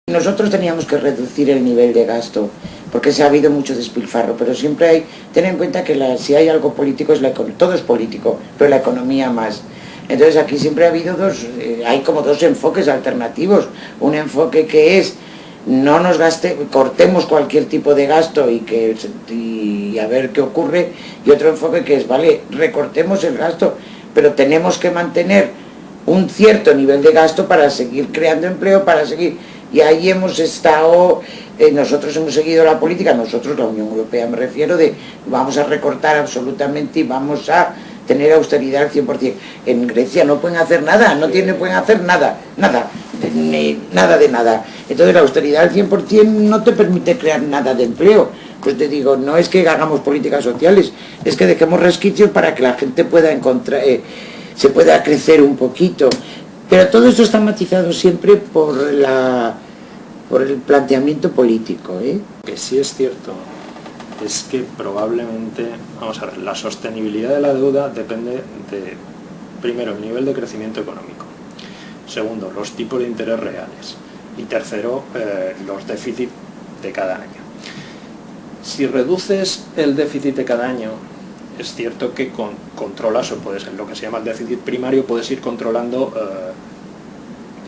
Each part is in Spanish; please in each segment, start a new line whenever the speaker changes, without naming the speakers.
Nosotros teníamos que reducir el nivel de gasto, porque se ha habido mucho despilfarro, pero siempre hay, ten en cuenta que si hay algo político, todo es político, pero la economía más. Entonces aquí siempre ha habido hay como dos enfoques alternativos. Un enfoque que es, no nos cortemos cualquier tipo de gasto y a ver qué ocurre, y otro enfoque que es, vale, recortemos el gasto, pero tenemos que mantener un cierto nivel de gasto para seguir creando empleo, y ahí hemos estado, nosotros hemos seguido la política, nosotros, la Unión Europea me refiero, de vamos a recortar absolutamente y vamos a tener austeridad al 100%. En Grecia no pueden hacer nada, pueden hacer nada de nada. Entonces la austeridad al 100% no te permite crear nada de empleo. Pues te digo, no es que hagamos políticas sociales, es que dejemos resquicios para que la gente pueda se pueda crecer un poquito. Pero todo esto está matizado siempre por el planteamiento político, ¿eh?
Que sí es cierto es que probablemente, vamos a ver, la sostenibilidad de la deuda depende de, primero, el nivel de crecimiento económico, segundo, los tipos de interés reales y tercero, los déficits de cada año. Si reduces el déficit de cada año, es cierto que controlas, o puede ser lo que se llama el déficit primario, puedes ir controlando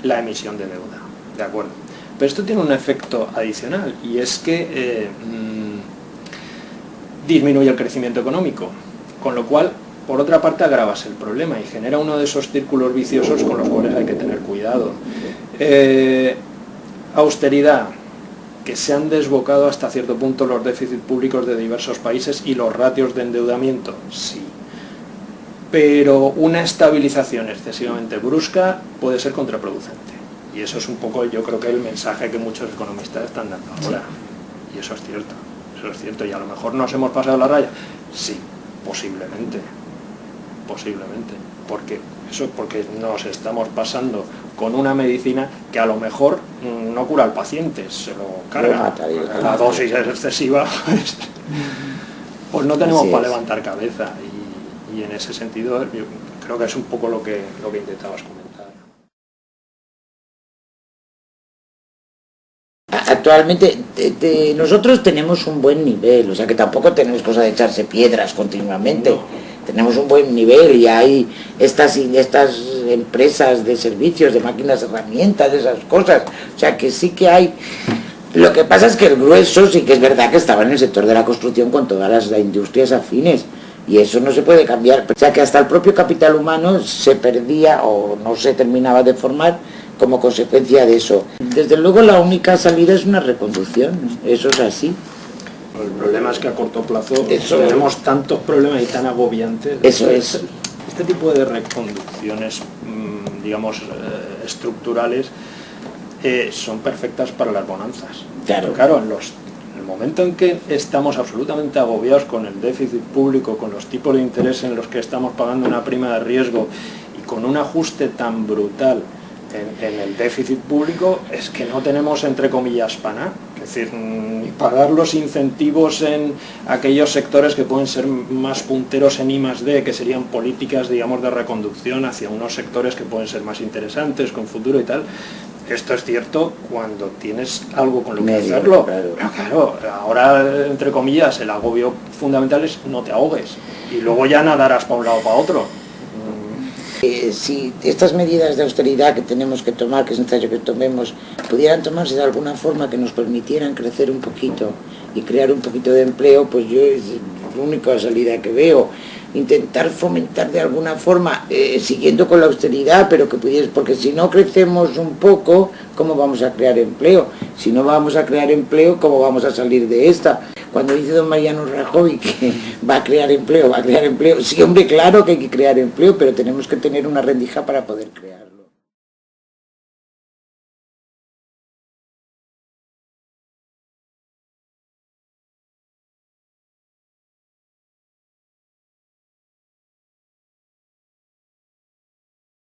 la emisión de deuda, ¿de acuerdo? Pero esto tiene un efecto adicional, y es que disminuye el crecimiento económico, con lo cual, por otra parte, agravas el problema y genera uno de esos círculos viciosos con los cuales hay que tener cuidado. Austeridad, que se han desbocado hasta cierto punto los déficits públicos de diversos países y los ratios de endeudamiento, sí. Pero una estabilización excesivamente brusca puede ser contraproducente. Y eso es un poco, yo creo que el mensaje que muchos economistas están dando ahora. Y eso es cierto, y a lo mejor nos hemos pasado la raya. Sí, posiblemente, porque nos estamos pasando con una medicina que a lo mejor no cura al paciente, se lo carga, la dosis es excesiva, pues no tenemos para levantar cabeza, y en ese sentido yo creo que es un poco lo que intentabas comentar.
Actualmente nosotros tenemos un buen nivel, o sea que tampoco tenemos cosa de echarse piedras continuamente. No. Tenemos un buen nivel y hay estas empresas de servicios, de máquinas, herramientas, de esas cosas. O sea que sí que hay. Lo que pasa es que el grueso sí que es verdad que estaba en el sector de la construcción con todas las industrias afines. Y eso no se puede cambiar. O sea que hasta el propio capital humano se perdía o no se terminaba de formar como consecuencia de eso. Desde luego la única salida es una reconducción, eso es así.
El problema es que a corto plazo tenemos tantos problemas y tan agobiantes.
Eso es.
Este tipo de reconducciones, digamos, estructurales, son perfectas para las bonanzas.
Claro.
Pero claro, en el momento en que estamos absolutamente agobiados con el déficit público, con los tipos de interés en los que estamos pagando una prima de riesgo y con un ajuste tan brutal en el déficit público, es que no tenemos, entre comillas, pana. Es decir, pagar los incentivos en aquellos sectores que pueden ser más punteros en I+D, que serían políticas, digamos, de reconducción hacia unos sectores que pueden ser más interesantes, con futuro y tal. Esto es cierto cuando tienes algo con lo que hacerlo. Claro. Pero claro, ahora, entre comillas, el agobio fundamental es no te ahogues. Y luego ya nadarás para un lado o para otro.
Si estas medidas de austeridad que tenemos que tomar, que es necesario que tomemos, pudieran tomarse de alguna forma que nos permitieran crecer un poquito y crear un poquito de empleo, pues yo es la única salida que veo. Intentar fomentar de alguna forma, siguiendo con la austeridad, pero que pudiese, porque si no crecemos un poco, ¿cómo vamos a crear empleo? Si no vamos a crear empleo, ¿cómo vamos a salir de esta? Cuando dice don Mariano Rajoy que va a crear empleo, sí, hombre, claro que hay que crear empleo, pero tenemos que tener una rendija para poder crear.